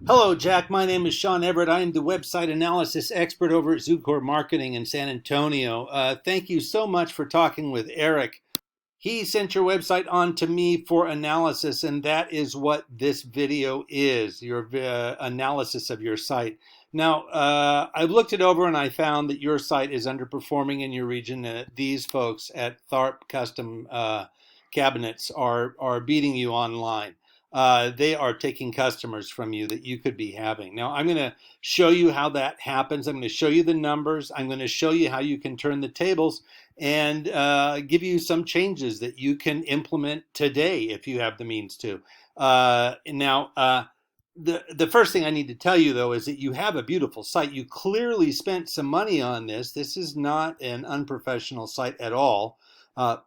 Hello, Jack. My name is Sean Everett. I am the website analysis expert over at Zucor Marketing in San Antonio. Thank you so much for talking with Eric. He sent your website on to me for analysis, and that is what this video is, your analysis of your site. Now, I've looked it over and I found that your site is underperforming in your region. These folks at Tharp Custom Cabinets are beating you online. They are taking customers from you that you could be having. Now, I'm going to show you how that happens. I'm going to show you the numbers. I'm going to show you how you can turn the tables and give you some changes that you can implement today if you have the means to. The first thing I need to tell you though is that you have a beautiful site. You clearly spent some money on this. This is not an unprofessional site at all. Uh,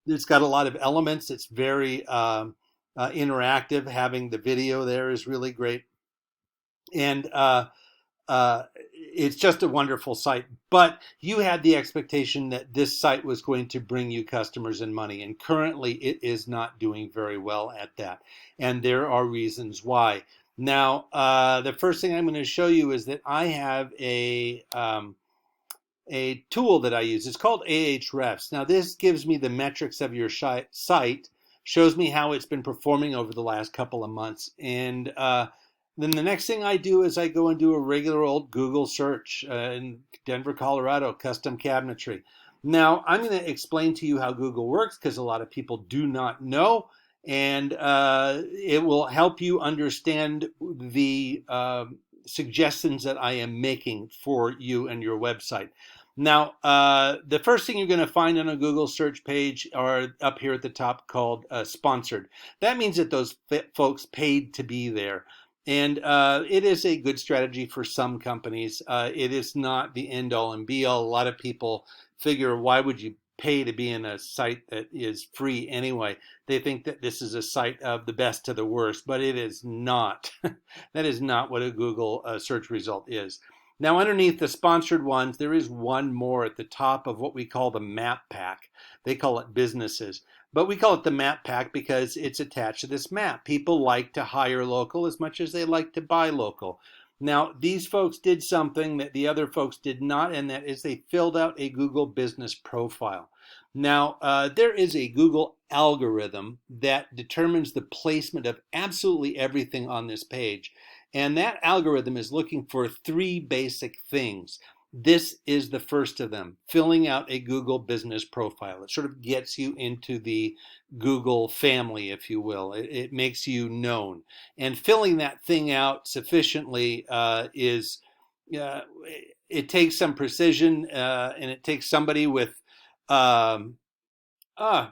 it's got a lot of elements. It's very interactive. Having the video there is really great, and it's just a wonderful site. But you had the expectation that this site was going to bring you customers and money, and currently it is not doing very well at that. And there are reasons why. Now, the first thing I'm going to show you is that I have a tool that I use. It's called Ahrefs. Now, this gives me the metrics of your site, shows me how it's been performing over the last couple of months, and then the next thing I do is I go and do a regular old Google search in Denver, Colorado, custom cabinetry. Now, I'm going to explain to you how Google works because a lot of people do not know, and it will help you understand the suggestions that I am making for you and your website. Now, the first thing you're going to find on a Google search page are up here at the top called sponsored. That means that those folks paid to be there. And it is a good strategy for some companies. It is not the end all and be all. A lot of people figure, why would you pay to be in a site that is free anyway? They think that this is a site of the best to the worst, but it is not. That is not what a Google search result is. Now, underneath the sponsored ones, there is one more at the top of what we call the map pack. They call it businesses. But we call it the map pack because it's attached to this map. People like to hire local as much as they like to buy local. Now, these folks did something that the other folks did not, and that is they filled out a Google business profile. Now, there is a Google algorithm that determines the placement of absolutely everything on this page. And that algorithm is looking for three basic things. This is the first of them, filling out a Google business profile. It sort of gets you into the Google family, if you will. It makes you known. And filling that thing out sufficiently it takes some precision and it takes somebody with um, uh,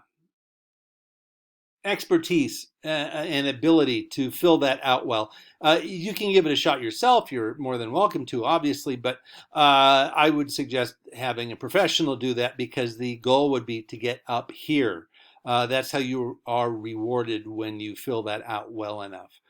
expertise and ability to fill that out well. You can give it a shot yourself. You're more than welcome to, obviously, but I would suggest having a professional do that because the goal would be to get up here. That's how you are rewarded when you fill that out well enough.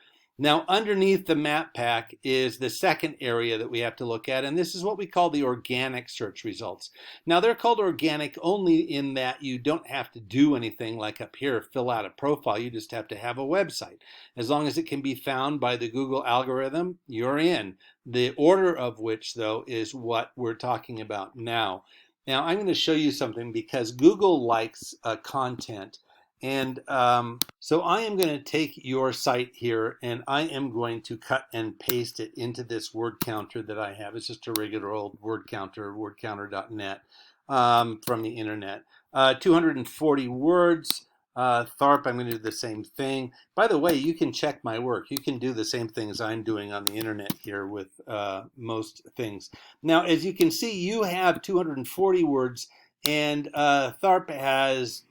Now, underneath the map pack is the second area that we have to look at, and this is what we call the organic search results. Now, they're called organic only in that you don't have to do anything like up here, fill out a profile. You just have to have a website. As long as it can be found by the Google algorithm, you're in. The order of which, though, is what we're talking about now. Now, I'm going to show you something because Google likes content. And so I am going to take your site here and I am going to cut and paste it into this word counter that I have. It's just a regular old word counter, wordcounter.net from the internet. 240 words. Tharp, I'm going to do the same thing. By the way, you can check my work. You can do the same things I'm doing on the internet here with most things. Now, as you can see, you have 240 words and Tharp has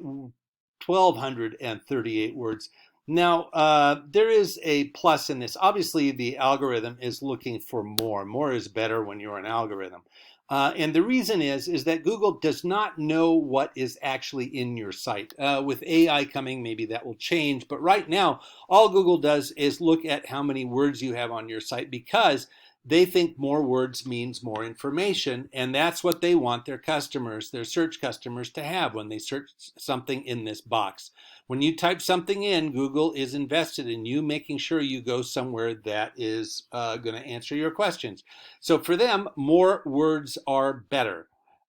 1,238 words. Now, there is a plus in this. Obviously, the algorithm is looking for more. More is better when you're an algorithm. And the reason is that Google does not know what is actually in your site. With AI coming, maybe that will change. But right now, all Google does is look at how many words you have on your site because they think more words means more information, and that's what they want their customers, their search customers, to have when they search something in this box. When you type something in, Google is invested in you making sure you go somewhere that is going to answer your questions. So for them, more words are better.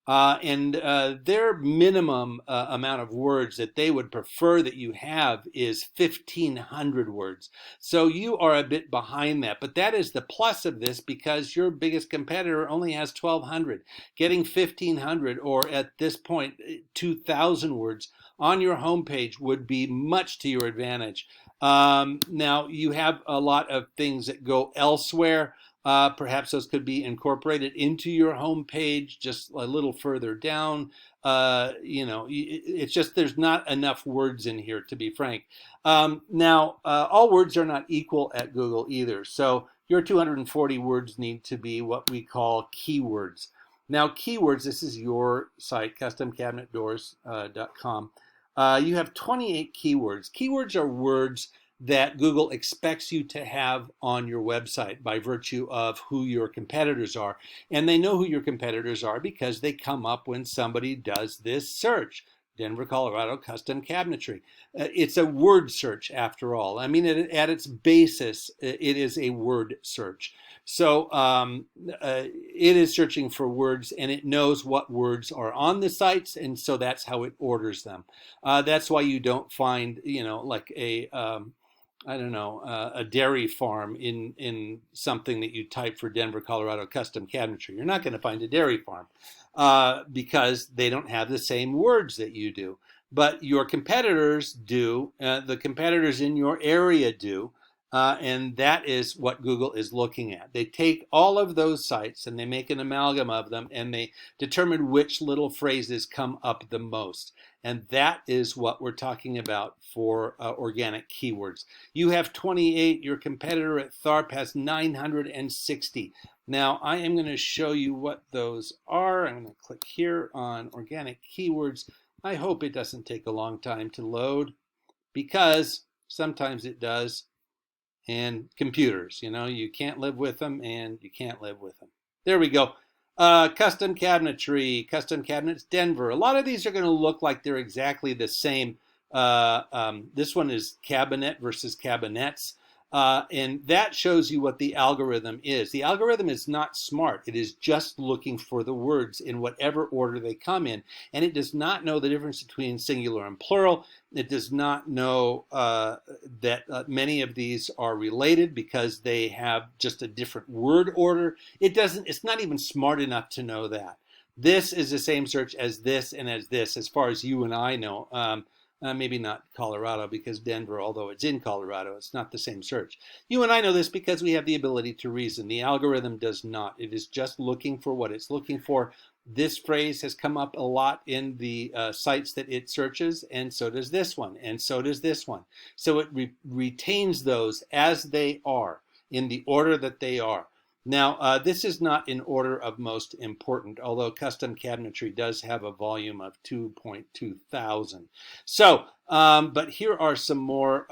And their minimum amount of words that they would prefer that you have is 1,500 words. So you are a bit behind that. But that is the plus of this, because your biggest competitor only has 1,200. Getting 1,500, or at this point, 2,000 words on your homepage would be much to your advantage. Now, you have a lot of things that go elsewhere. Perhaps those could be incorporated into your homepage just a little further down. It's just there's not enough words in here, to be frank. Now, all words are not equal at Google either. So your 240 words need to be what we call keywords. Now, keywords, this is your site, customcabinetdoors.com. You have 28 keywords. Keywords are words that Google expects you to have on your website by virtue of who your competitors are. And they know who your competitors are because they come up when somebody does this search. Denver, Colorado, custom cabinetry. It's a word search after all. I mean, at its basis, it is a word search. So it is searching for words, and it knows what words are on the sites, and so that's how it orders them. That's why you don't find, like a dairy farm in something that you type for Denver, Colorado custom cabinetry. You're not going to find a dairy farm because they don't have the same words that you do. But your competitors do, the competitors in your area do, and that is what Google is looking at. They take all of those sites and they make an amalgam of them, and they determine which little phrases come up the most. And that is what we're talking about for organic keywords. You have 28. Your competitor at Tharp has 960. Now, I am going to show you what those are. I'm going to click here on organic keywords. I hope it doesn't take a long time to load, because sometimes it does. And computers, you can't live with them, and you can't live with them. There we go. Custom cabinetry, custom cabinets, Denver. A lot of these are going to look like they're exactly the same. This one is cabinet versus cabinets. And that shows you what the algorithm is. The algorithm is not smart. It is just looking for the words in whatever order they come in. And it does not know the difference between singular and plural. It does not know that many of these are related because they have just a different word order. It's not even smart enough to know that. This is the same search as this and as this, as far as you and I know. Maybe not Colorado, because Denver, although it's in Colorado, it's not the same search. You and I know this because we have the ability to reason. The algorithm does not. It is just looking for what it's looking for. This phrase has come up a lot in the sites that it searches, and so does this one, and so does this one. So it retains those as they are, in the order that they are. Now, this is not in order of most important, although custom cabinetry does have a volume of 2.2 thousand. So, but here are some more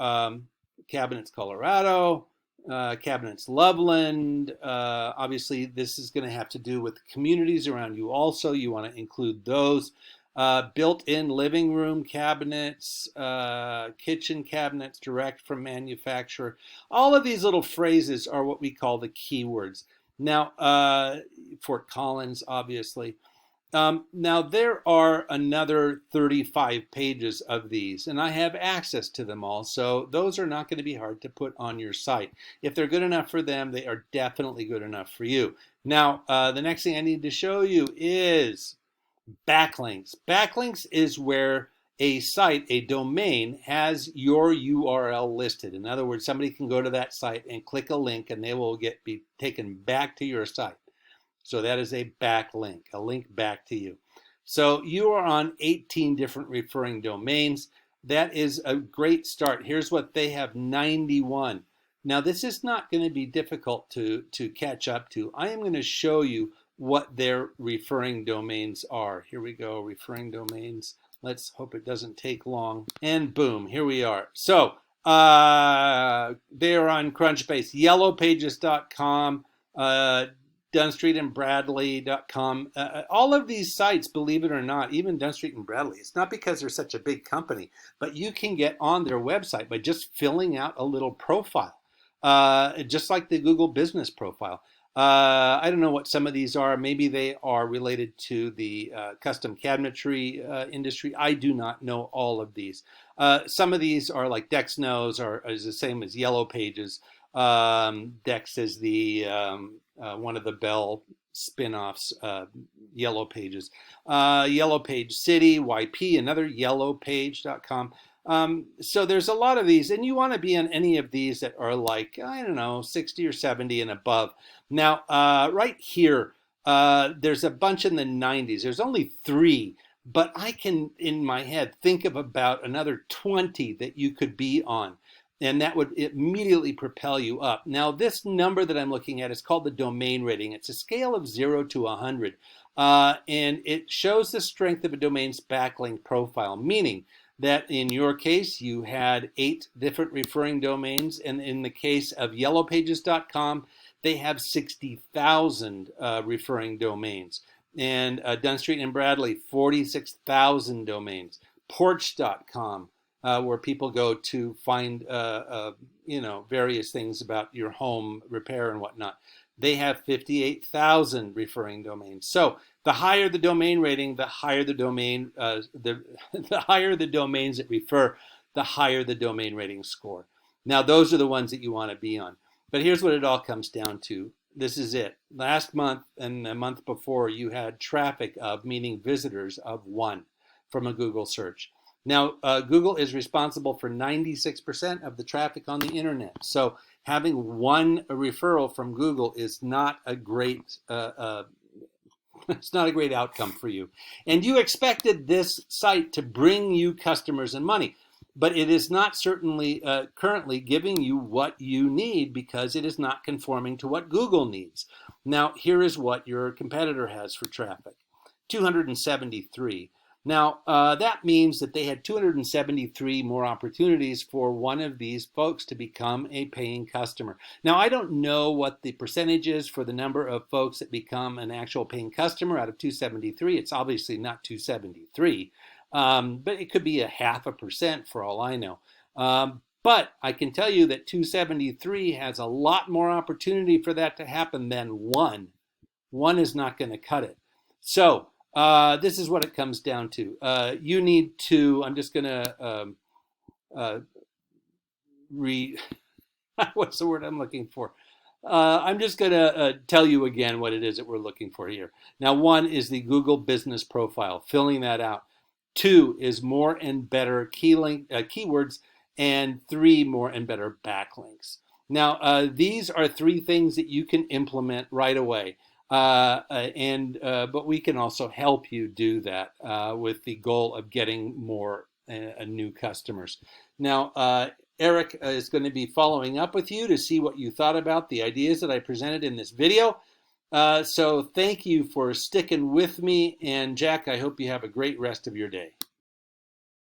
cabinets Colorado, cabinets Loveland. Obviously, this is going to have to do with the communities around you also. You want to include those. Built-in living room cabinets, kitchen cabinets direct from manufacturer. All of these little phrases are what we call the keywords. Now, Fort Collins, obviously. Now, there are another 35 pages of these, and I have access to them all, so those are not going to be hard to put on your site. If they're good enough for them, they are definitely good enough for you. Now, the next thing I need to show you is backlinks. Backlinks is where a site, a domain, has your URL listed. In other words, somebody can go to that site and click a link, and they will be taken back to your site. So that is a backlink, a link back to you. So you are on 18 different referring domains. That is a great start. Here's what they have: 91. Now, this is not going to be difficult to catch up to. I am going to show you what their referring domains are. Here we go, referring domains. Let's hope it doesn't take long. And boom, here we are. So they are on Crunchbase, yellowpages.com, DunstreetandBradley.com. All of these sites, believe it or not, even Dunn Street and Bradley, it's not because they're such a big company, but you can get on their website by just filling out a little profile, just like the Google business profile. I don't know what some of these are. Maybe they are related to the custom cabinetry industry. I do not know all of these. Some of these are like Dex knows, or is the same as Yellow Pages. Dex is the one of the Bell spin-offs, Yellow Pages. Yellow Page City, YP, another yellowpage.com. So there's a lot of these, and you want to be on any of these that are like, I don't know, 60 or 70 and above. Now, right here, there's a bunch in the 90s. There's only 3, but I can, in my head, think of about another 20 that you could be on. And that would immediately propel you up. Now, this number that I'm looking at is called the domain rating. It's a scale of 0 to 100. And it shows the strength of a domain's backlink profile, meaning that in your case, you had 8 different referring domains. And in the case of yellowpages.com, they have 60,000 referring domains. And Dunn Street and Bradley, 46,000 domains. Porch.com. Where people go to find, various things about your home repair and whatnot. They have 58,000 referring domains. So the higher the domain rating, the higher the domain, the higher the domains that refer, the higher the domain rating score. Now, those are the ones that you want to be on. But here's what it all comes down to. This is it. Last month and the month before, you had traffic of, meaning visitors of 1 from a Google search. Now, Google is responsible for 96% of the traffic on the internet. So having 1 referral from Google is not a great, it's not a great outcome for you. And you expected this site to bring you customers and money, but it is not certainly currently giving you what you need because it is not conforming to what Google needs. Now, here is what your competitor has for traffic, 273. Now, that means that they had 273 more opportunities for one of these folks to become a paying customer. Now, I don't know what the percentage is for the number of folks that become an actual paying customer out of 273. It's obviously not 273, but it could be 0.5% for all I know. But I can tell you that 273 has a lot more opportunity for that to happen than 1. 1 is not going to cut it. So, this is what it comes down to. You need to, I'm just going to what's the word I'm looking for? I'm just going to tell you again what it is that we're looking for here. Now, 1 is the Google business profile, filling that out. 2 is more and better keywords, and 3, more and better backlinks. Now, these are 3 things that you can implement right away. But we can also help you do that with the goal of getting more new customers. Now, Eric is going to be following up with you to see what you thought about the ideas that I presented in this video. So thank you for sticking with me. And Jack, I hope you have a great rest of your day.